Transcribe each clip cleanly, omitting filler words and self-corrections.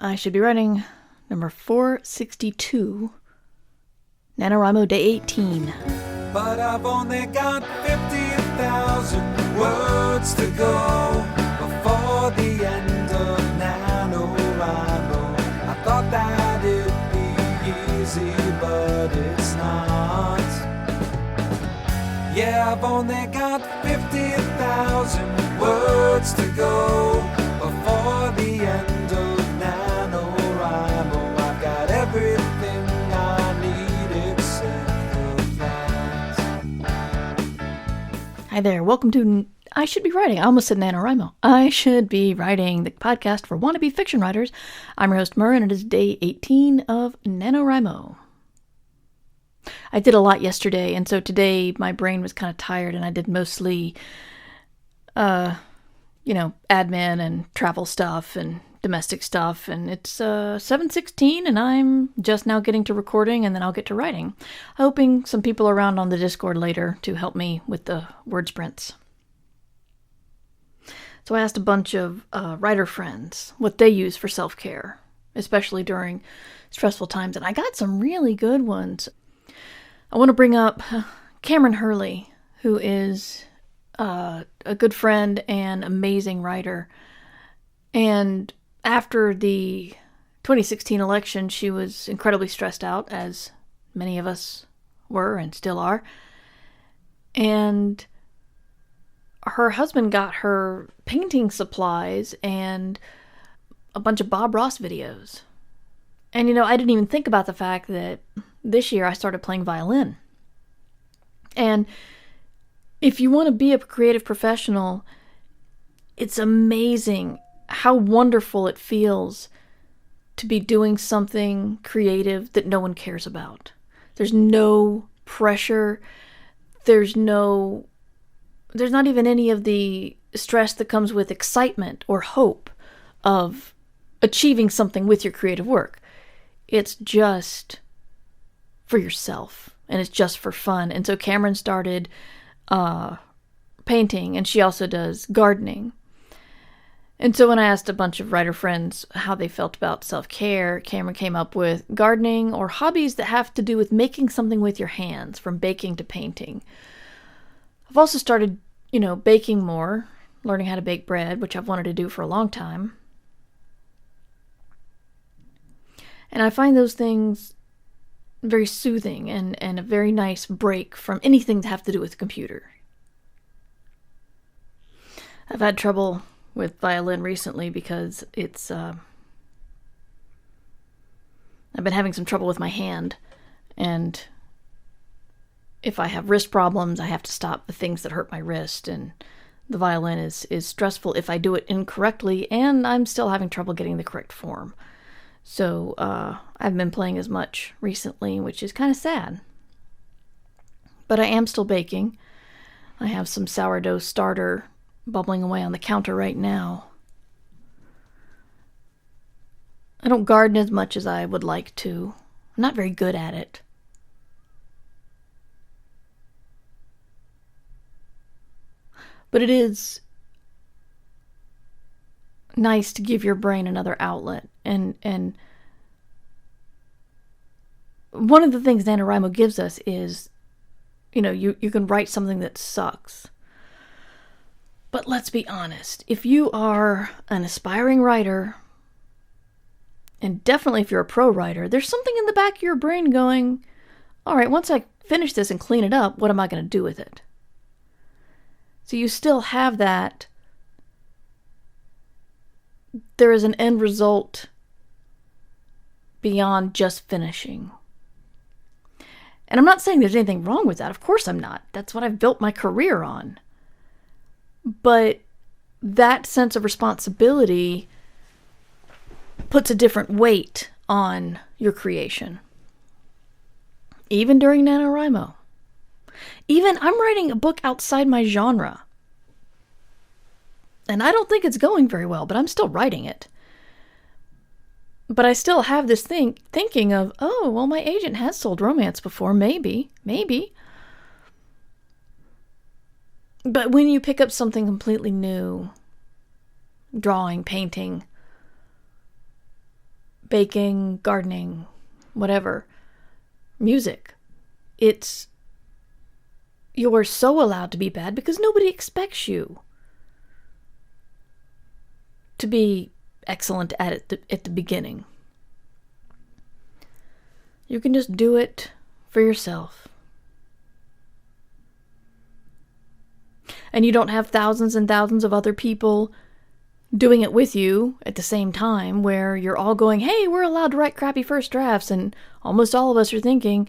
I should be writing number 462, NaNoWriMo Day 18. But I've only got 50,000 words to go before the end of NaNoWriMo. I thought that it'd be easy, but it's not. Yeah, I've only got 50,000 words to go before the end of NaNoWriMo. I've got everything I need except the facts. Hi there, welcome to I Should Be Writing. I almost said NaNoWriMo. I Should Be Writing, the podcast for wannabe fiction writers. I'm your host, Murray, and it is day 18 of NaNoWriMo. I did a lot yesterday, and so today my brain was kind of tired, and I did mostly, admin and travel stuff and domestic stuff, and it's 7:16, and I'm just now getting to recording, and then I'll get to writing, hoping some people are around on the Discord later to help me with the word sprints. So I asked a bunch of writer friends what they use for self-care, especially during stressful times, and I got some really good ones. I want to bring up Cameron Hurley, who is a good friend and amazing writer. And after the 2016 election, she was incredibly stressed out, as many of us were and still are. And her husband got her painting supplies and a bunch of Bob Ross videos. And, I didn't even think about the fact that this year I started playing violin. And if you want to be a creative professional, it's amazing how wonderful it feels to be doing something creative that no one cares about. There's no pressure. There's not even any of the stress that comes with excitement or hope of achieving something with your creative work. It's just for yourself, and it's just for fun. And so Cameron started painting, and she also does gardening. And so when I asked a bunch of writer friends how they felt about self-care, Cameron came up with gardening or hobbies that have to do with making something with your hands, from baking to painting. I've also started, baking more, learning how to bake bread, which I've wanted to do for a long time. And I find those things very soothing and a very nice break from anything to have to do with the computer. I've had trouble with violin recently because I've been having some trouble with my hand, and if I have wrist problems, I have to stop the things that hurt my wrist, and the violin is stressful if I do it incorrectly, and I'm still having trouble getting the correct form. So I haven't been playing as much recently, which is kind of sad. But I am still baking. I have some sourdough starter bubbling away on the counter right now. I don't garden as much as I would like to. I'm not very good at it. But it is nice to give your brain another outlet. And one of the things NaNoWriMo gives us is, you can write something that sucks. But let's be honest, if you are an aspiring writer, and definitely if you're a pro writer, there's something in the back of your brain going, all right, once I finish this and clean it up, what am I going to do with it? So you still have that. There is an end result beyond just finishing. And I'm not saying there's anything wrong with that. Of course I'm not. That's what I've built my career on. But that sense of responsibility puts a different weight on your creation. Even during NaNoWriMo. Even I'm writing a book outside my genre. And I don't think it's going very well, but I'm still writing it. But I still have this thinking of, oh, well, my agent has sold romance before. Maybe. But when you pick up something completely new, drawing, painting, baking, gardening, whatever, music. You're so allowed to be bad because nobody expects you to be excellent at it at the beginning. You can just do it for yourself. And you don't have thousands and thousands of other people doing it with you at the same time where you're all going, hey, we're allowed to write crappy first drafts, and almost all of us are thinking,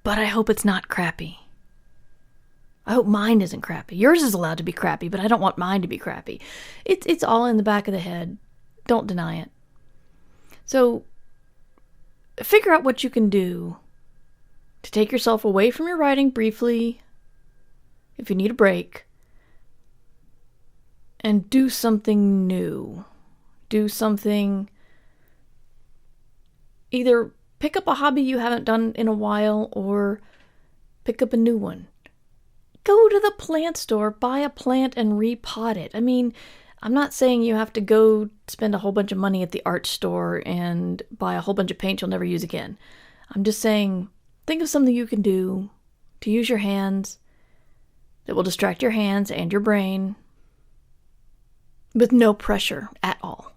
but I hope it's not crappy. I hope mine isn't crappy. Yours is allowed to be crappy, but I don't want mine to be crappy. It's all in the back of the head. Don't deny it. So figure out what you can do to take yourself away from your writing briefly, if you need a break, and do something new. Do something, either pick up a hobby you haven't done in a while or pick up a new one. Go to the plant store, buy a plant and repot it. I mean, I'm not saying you have to go spend a whole bunch of money at the art store and buy a whole bunch of paint you'll never use again. I'm just saying, think of something you can do to use your hands that will distract your hands and your brain with no pressure at all.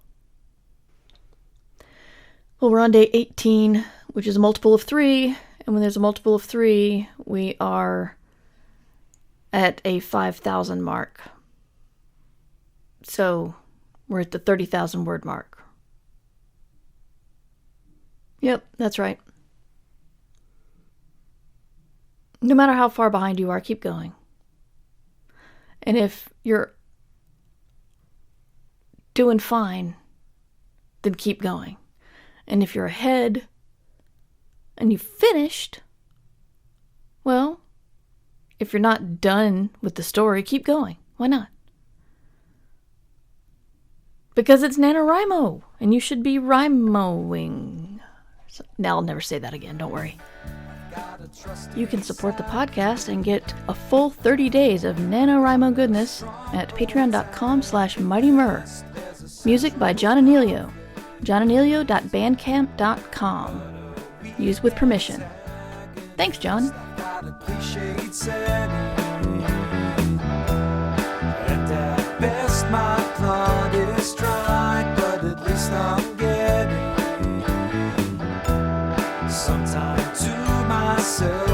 Well, we're on day 18, which is a multiple of 3. And when there's a multiple of 3, we are at a 5,000 mark. So we're at the 30,000 word mark. Yep, that's right. No matter how far behind you are, keep going. And if you're doing fine, then keep going. And if you're ahead and you've finished, well, if you're not done with the story, keep going. Why not? Because it's NaNoWriMo, and you should be rhymoing. Now I'll never say that again, don't worry. You can support the podcast and get a full 30 days of NaNoWriMo goodness at patreon.com/MightyMur. Music by John Anelio. johnanelio.bandcamp.com. Used with permission. Thanks, John. And at best my plot is dry, but at least I'm getting some time to myself.